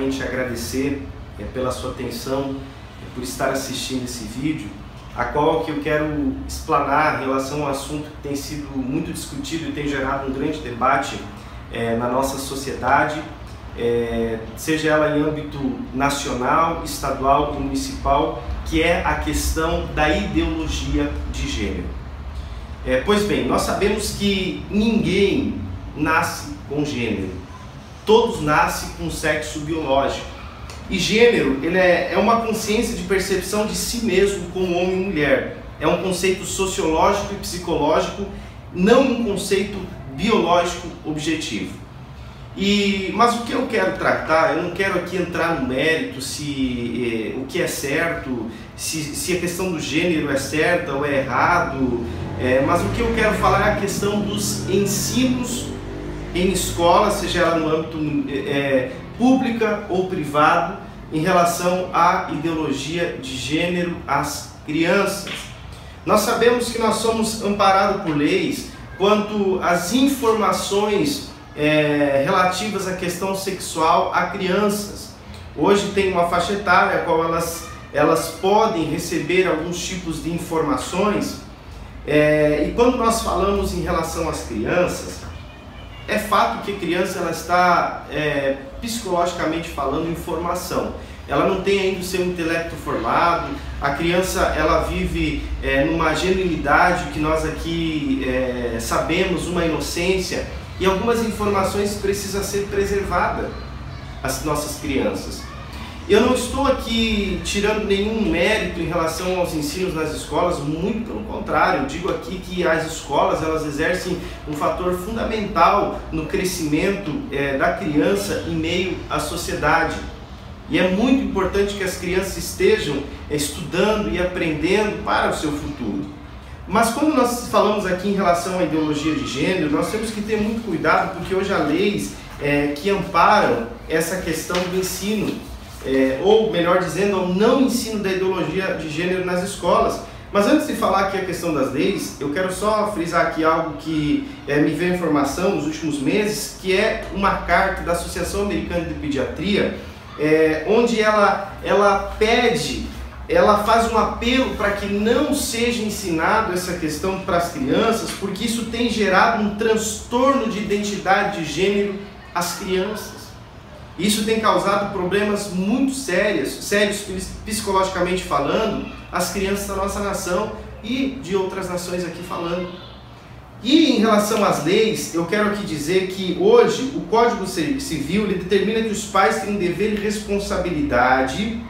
primeiramente agradecer pela sua atenção, por estar assistindo esse vídeo, a qual que eu quero explanar em relação ao assunto que tem sido muito discutido e tem gerado um grande debate na nossa sociedade, seja ela em âmbito nacional, estadual e municipal, que é a questão da ideologia de gênero. Pois bem, nós sabemos que ninguém nasce com gênero, todos nascem com sexo biológico. E gênero, ele é uma consciência de percepção de si mesmo como homem e mulher. É um conceito sociológico e psicológico, não um conceito biológico objetivo. Mas o que eu quero tratar, eu não quero aqui entrar no mérito se o que é certo, se a questão do gênero é certa ou é errado, mas o que eu quero falar é a questão dos ensinos em escola, seja ela no âmbito pública ou privado, em relação à ideologia de gênero às crianças. Nós sabemos que nós somos amparados por leis quanto às informações relativas à questão sexual a crianças. Hoje tem uma faixa etária a qual elas podem receber alguns tipos de informações, e quando nós falamos em relação às crianças, é fato que a criança ela está psicologicamente falando em formação. Ela não tem ainda o seu intelecto formado. A criança ela vive numa genuinidade que nós aqui sabemos, uma inocência, e algumas informações precisam ser preservadas às nossas crianças. Eu não estou aqui tirando nenhum mérito em relação aos ensinos nas escolas, muito pelo contrário, eu digo aqui que as escolas elas exercem um fator fundamental no crescimento da criança em meio à sociedade. E é muito importante que as crianças estejam estudando e aprendendo para o seu futuro. Mas quando nós falamos aqui em relação à ideologia de gênero, nós temos que ter muito cuidado, porque hoje há leis que amparam essa questão do ensino, ou melhor dizendo, ao não ensino da ideologia de gênero nas escolas. Mas antes de falar aqui a questão das leis, eu quero só frisar aqui algo que me veio informação nos últimos meses, que é uma carta da Associação Americana de Pediatria, onde ela pede, ela faz um apelo para que não seja ensinado essa questão para as crianças, porque isso tem gerado um transtorno de identidade de gênero às crianças. Isso tem causado problemas muito sérios psicologicamente falando, às crianças da nossa nação e de outras nações aqui falando. E em relação às leis, eu quero aqui dizer que hoje o Código Civil ele determina que os pais têm um dever e responsabilidade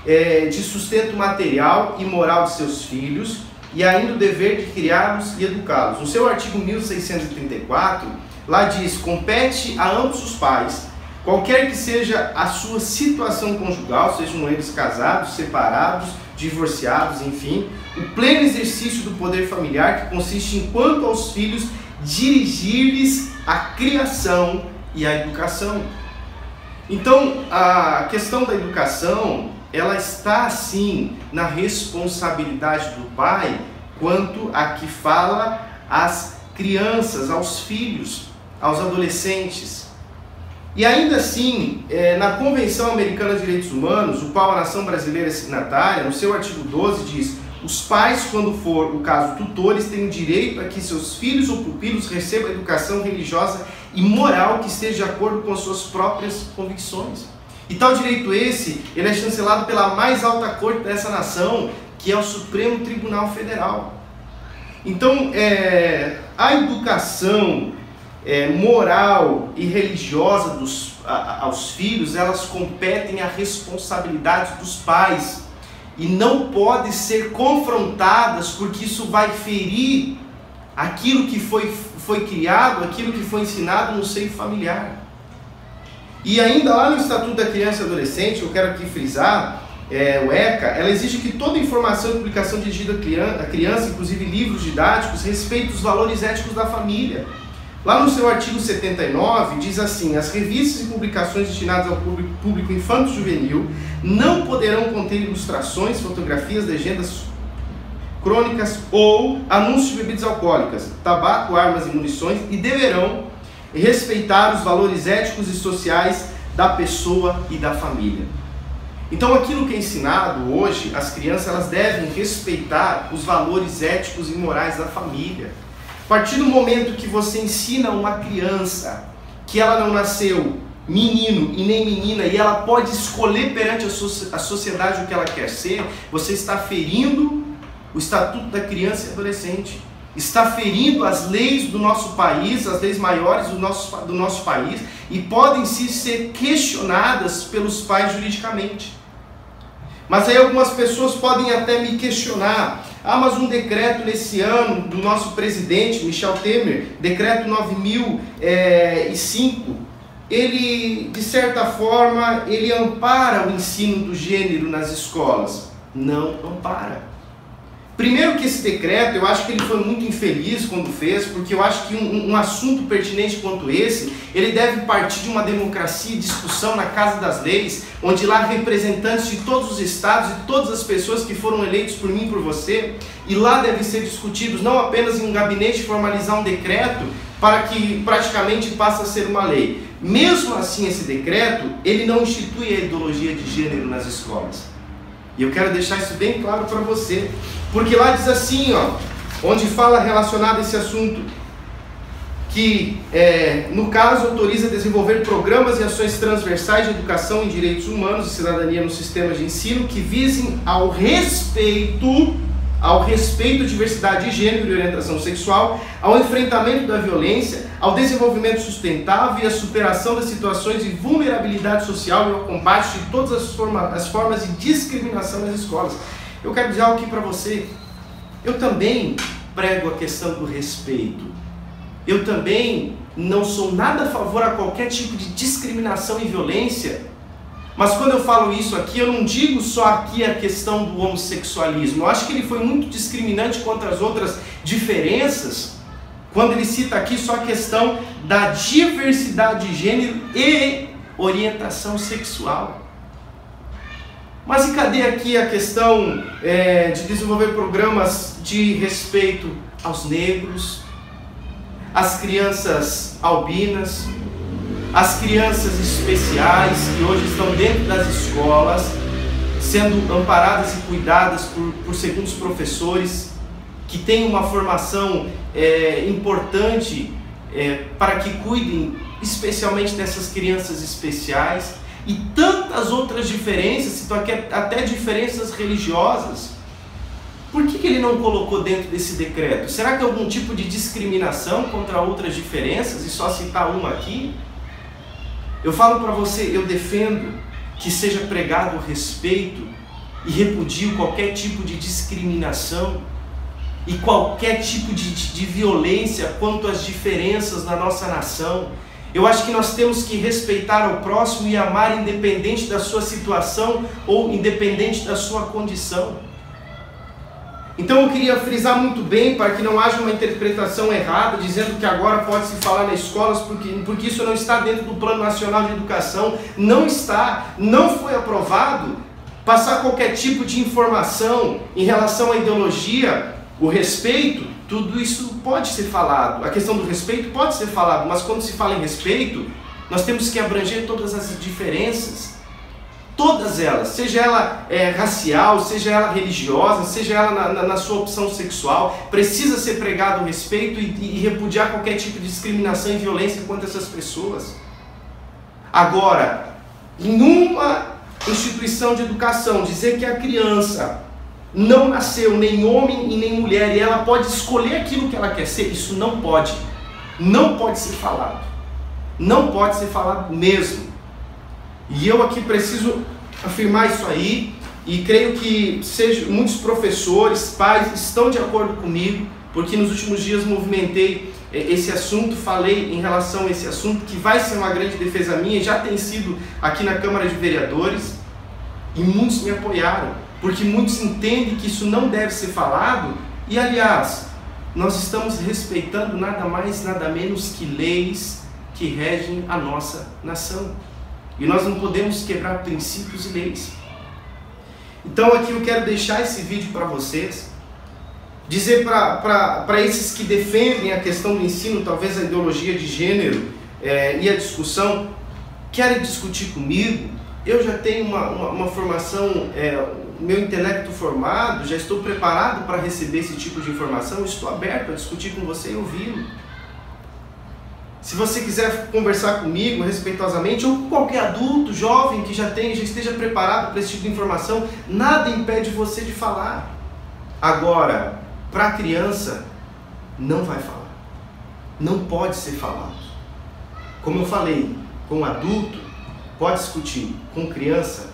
de sustento material e moral de seus filhos e ainda o dever de criá-los e educá-los. No seu artigo 1634, lá diz: compete a ambos os pais, qualquer que seja a sua situação conjugal, sejam eles casados, separados, divorciados, enfim, o pleno exercício do poder familiar, que consiste em, quanto aos filhos, dirigir-lhes a criação e a educação. Então, a questão da educação, ela está, sim, na responsabilidade do pai, quanto a que fala às crianças, aos filhos, aos adolescentes. E ainda assim, na Convenção Americana de Direitos Humanos, o qual a nação brasileira é signatária, no seu artigo 12 diz: os pais, quando for o caso tutores, têm o direito a que seus filhos ou pupilos recebam educação religiosa e moral que esteja de acordo com as suas próprias convicções. E tal direito esse, ele é chancelado pela mais alta corte dessa nação, que é o Supremo Tribunal Federal. Então, a educação moral e religiosa aos filhos, elas competem à responsabilidade dos pais e não podem ser confrontadas, porque isso vai ferir aquilo que foi criado, aquilo que foi ensinado no seio familiar. E ainda lá no Estatuto da Criança e Adolescente, eu quero aqui frisar, o ECA, ela exige que toda informação e publicação dirigida à criança, inclusive livros didáticos, respeite os valores éticos da família. Lá no seu artigo 79, diz assim: as revistas e publicações destinadas ao público infanto-juvenil não poderão conter ilustrações, fotografias, legendas crônicas ou anúncios de bebidas alcoólicas, tabaco, armas e munições, e deverão respeitar os valores éticos e sociais da pessoa e da família. Então aquilo que é ensinado hoje, as crianças elas devem respeitar os valores éticos e morais da família. A partir do momento que você ensina uma criança que ela não nasceu menino e nem menina e ela pode escolher perante a sociedade o que ela quer ser, você está ferindo o Estatuto da Criança e Adolescente. Está ferindo as leis do nosso país, as leis maiores do nosso país, e podem sim ser questionadas pelos pais juridicamente. Mas aí algumas pessoas podem até me questionar: mas um decreto nesse ano do nosso presidente, Michel Temer, decreto 9005, ele, de certa forma, ele ampara o ensino do gênero nas escolas. Não ampara. Primeiro que esse decreto, eu acho que ele foi muito infeliz quando fez, porque eu acho que um assunto pertinente quanto esse, ele deve partir de uma democracia e discussão na Casa das Leis, onde lá representantes de todos os estados e todas as pessoas que foram eleitos por mim e por você, e lá devem ser discutidos, não apenas em um gabinete formalizar um decreto para que praticamente passe a ser uma lei. Mesmo assim, esse decreto, ele não institui a ideologia de gênero nas escolas. E eu quero deixar isso bem claro para você, porque lá diz assim, onde fala relacionado a esse assunto, que no caso autoriza a desenvolver programas e ações transversais de educação em direitos humanos e cidadania no sistema de ensino que visem ao respeito à diversidade de gênero e orientação sexual, ao enfrentamento da violência, ao desenvolvimento sustentável e à superação das situações de vulnerabilidade social e ao combate de todas as formas de discriminação nas escolas. Eu quero dizer algo aqui para você. Eu também prego a questão do respeito. Eu também não sou nada a favor a qualquer tipo de discriminação e violência. Mas quando eu falo isso aqui, eu não digo só aqui a questão do homossexualismo. Eu acho que ele foi muito discriminante contra as outras diferenças, quando ele cita aqui só a questão da diversidade de gênero e orientação sexual. Mas e cadê aqui a questão de desenvolver programas de respeito aos negros, às crianças albinas, as crianças especiais que hoje estão dentro das escolas, sendo amparadas e cuidadas por segundos professores, que têm uma formação importante para que cuidem especialmente dessas crianças especiais, e tantas outras diferenças, até diferenças religiosas. Por que ele não colocou dentro desse decreto? Será que é algum tipo de discriminação contra outras diferenças, e só citar uma aqui? Eu falo para você, eu defendo que seja pregado o respeito e repudio qualquer tipo de discriminação e qualquer tipo de violência quanto às diferenças na nossa nação. Eu acho que nós temos que respeitar o próximo e amar independente da sua situação ou independente da sua condição. Então eu queria frisar muito bem para que não haja uma interpretação errada, dizendo que agora pode-se falar nas escolas, porque isso não está dentro do Plano Nacional de Educação, não está, não foi aprovado passar qualquer tipo de informação em relação à ideologia, o respeito. Tudo isso pode ser falado, a questão do respeito pode ser falado, mas quando se fala em respeito, nós temos que abranger todas as diferenças, todas elas, seja ela racial, seja ela religiosa, seja ela na sua opção sexual, precisa ser pregado o respeito e repudiar qualquer tipo de discriminação e violência contra essas pessoas. Agora, em uma instituição de educação, dizer que a criança não nasceu nem homem e nem mulher, e ela pode escolher aquilo que ela quer ser, isso não pode ser falado, não pode ser falado mesmo. E eu aqui preciso afirmar isso aí, e creio que muitos professores, pais estão de acordo comigo, porque nos últimos dias movimentei esse assunto, falei em relação a esse assunto, que vai ser uma grande defesa minha, já tem sido aqui na Câmara de Vereadores, e muitos me apoiaram, porque muitos entendem que isso não deve ser falado, e aliás, nós estamos respeitando nada mais, nada menos que leis que regem a nossa nação. E nós não podemos quebrar princípios e leis. Então aqui eu quero deixar esse vídeo para vocês, dizer para esses que defendem a questão do ensino, talvez a ideologia de gênero e a discussão, querem discutir comigo, eu já tenho uma formação, meu intelecto formado, já estou preparado para receber esse tipo de informação, estou aberto a discutir com você e ouvi-lo. Se você quiser conversar comigo respeitosamente, ou com qualquer adulto, jovem que já esteja preparado para esse tipo de informação, nada impede você de falar. Agora, para a criança, não vai falar. Não pode ser falado. Como eu falei, com adulto, pode discutir. Com criança,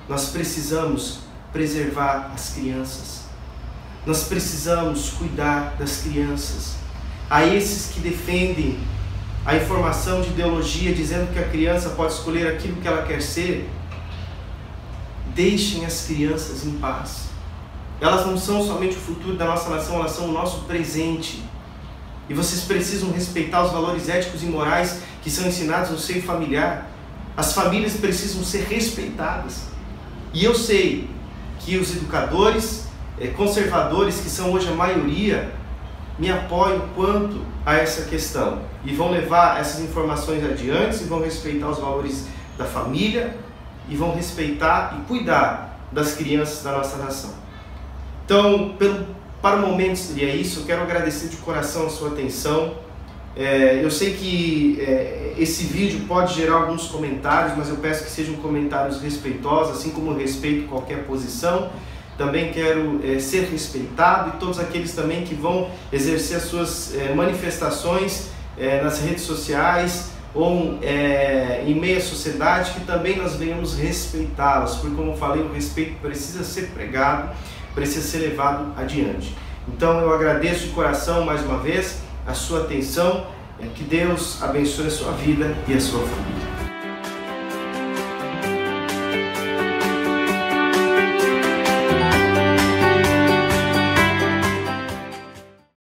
nós precisamos preservar as crianças. Nós precisamos cuidar das crianças. A esses que defendem a informação de ideologia dizendo que a criança pode escolher aquilo que ela quer ser, deixem as crianças em paz. Elas não são somente o futuro da nossa nação, elas são o nosso presente. E vocês precisam respeitar os valores éticos e morais que são ensinados no seio familiar. As famílias precisam ser respeitadas. E eu sei que os educadores conservadores, que são hoje a maioria, me apoiam quanto a essa questão e vão levar essas informações adiante e vão respeitar os valores da família e vão respeitar e cuidar das crianças da nossa nação. Então, para o momento seria isso. Eu quero agradecer de coração a sua atenção. Eu sei que esse vídeo pode gerar alguns comentários, mas eu peço que sejam comentários respeitosos, assim como eu respeito qualquer posição. Também quero ser respeitado, e todos aqueles também que vão exercer as suas manifestações nas redes sociais ou em meio à sociedade, que também nós venhamos respeitá-los, porque, como eu falei, o respeito precisa ser pregado, precisa ser levado adiante. Então eu agradeço de coração mais uma vez a sua atenção, que Deus abençoe a sua vida e a sua família.